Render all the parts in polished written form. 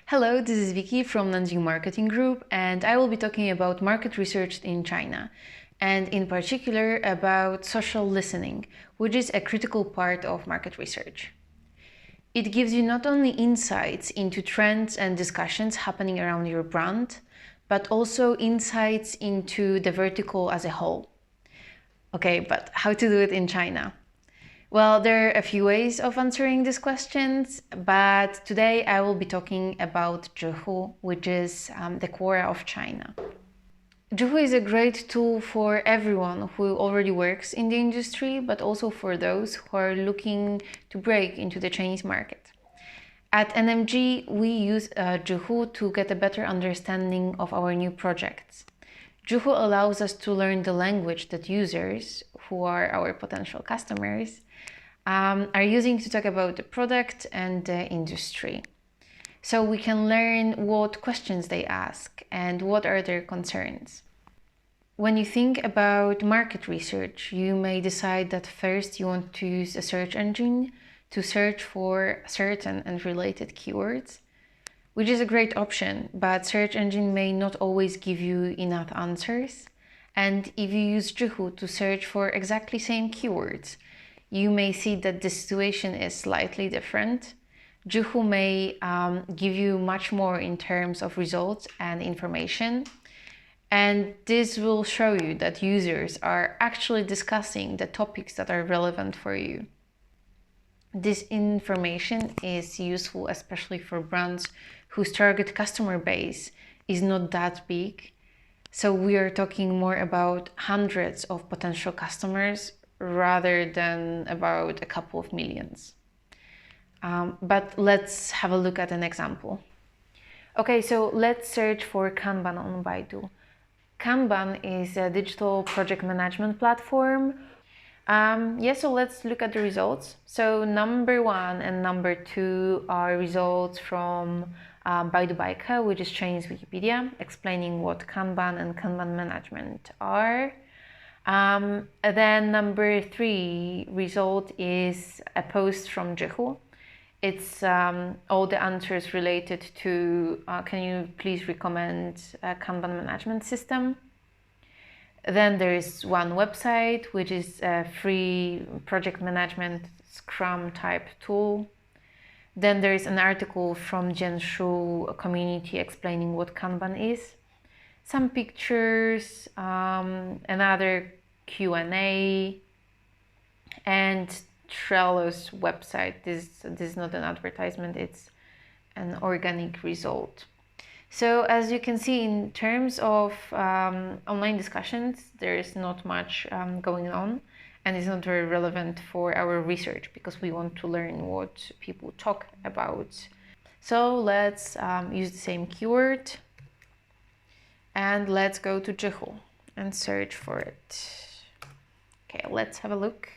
Hello, this is Vicky from Nanjing Marketing Group, and I will be talking about market research in China, and in particular about social listening, which is a critical part of market research. It gives you not only insights into trends and discussions happening around your brand, but also insights into the vertical as a whole. Okay, but how to do it in China? Well, there are a few ways of answering these questions, but today I will be talking about Zhihu, which is the Quora of China. Zhihu is a great tool for everyone who already works in the industry, but also for those who are looking to break into the Chinese market. At NMG, we use Zhihu to get a better understanding of our new projects. Zhihu allows us to learn the language that users, who are our potential customers, are using to talk about the product and the industry. So we can learn what questions they ask and what are their concerns. When you think about market research, you may decide that first you want to use a search engine to search for certain and related keywords, which is a great option, but search engine may not always give you enough answers. And if you use Zhihu to search for exactly same keywords, you may see that the situation is slightly different. Zhihu may give you much more in terms of results and information. And this will show you that users are actually discussing the topics that are relevant for you. This information is useful especially for brands whose target customer base is not that big. So we are talking more about hundreds of potential customers rather than about a couple of millions. But let's have a look at an example. Okay, so let's search for Kanban on Baidu. Kanban is a digital project management platform. So let's look at the results. So number 1 and number 2 are results from Baidu Baike, which is Chinese Wikipedia, explaining what Kanban and Kanban management are. Then number 3 result is a post from Zhihu. It's all the answers related to can you please recommend a Kanban management system? Then there is one website, which is a free project management Scrum type tool. Then there is an article from Zhihu community explaining what Kanban is. Some pictures, another Q&A, and Trello's website. This is not an advertisement, it's an organic result. So as you can see, in terms of online discussions, there is not much going on, and it's not very relevant for our research because we want to learn what people talk about. So let's use the same keyword and let's go to Zhihu and search for it. Okay, let's have a look.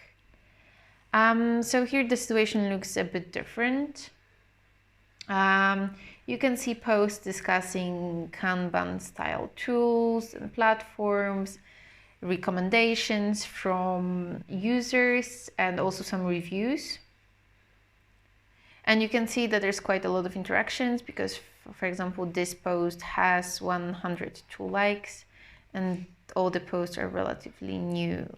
So here the situation looks a bit different. You can see posts discussing Kanban style tools and platforms, recommendations from users, and also some reviews. And you can see that there's quite a lot of interactions because, for example, this post has 102 likes and all the posts are relatively new.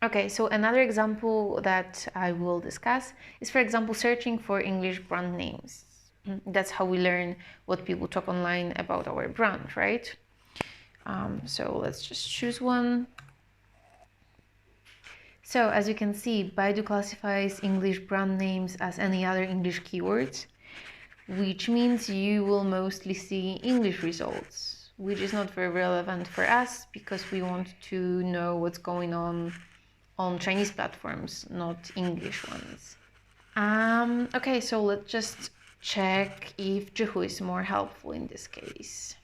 Okay, so another example that I will discuss is, for example, searching for English brand names. That's how we learn what people talk online about our brand, right? So let's just choose one. So as you can see, Baidu classifies English brand names as any other English keywords, which means you will mostly see English results, which is not very relevant for us because we want to know what's going on Chinese platforms, not English ones. Okay, so let's just check if Zhihu is more helpful in this case.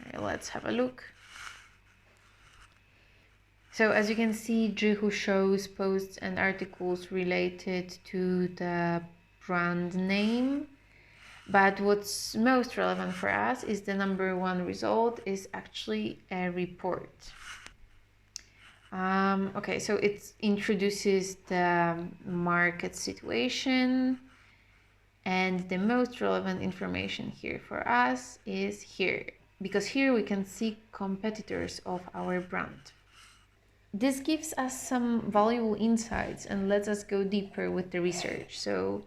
Okay, let's have a look. So as you can see, Zhihu shows posts and articles related to the brand name. But what's most relevant for us is the number 1 result is actually a report. Okay, so it introduces the market situation And the most relevant information here for us is here, because here we can see competitors of our brand. This gives us some valuable insights and lets us go deeper with the research. So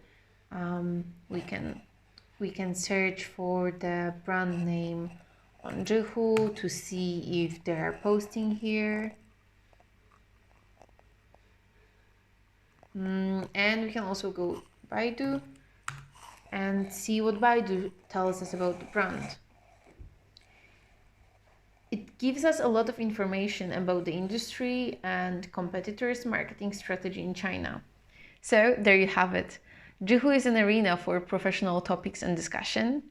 we can search for the brand name on Zhihu to see if they are posting here. And we can also go Baidu and see what Baidu tells us about the brand. It gives us a lot of information about the industry and competitors' marketing strategy in China. So there you have it. Zhihu is an arena for professional topics and discussion.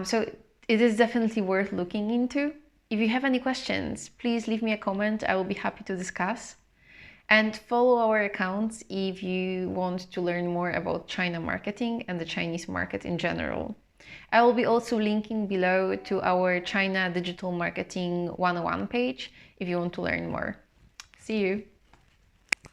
So it is definitely worth looking into. If you have any questions, please leave me a comment. I will be happy to discuss. And follow our accounts if you want to learn more about China marketing and the Chinese market in general. I will be also linking below to our China Digital Marketing 101 page if you want to learn more. See you!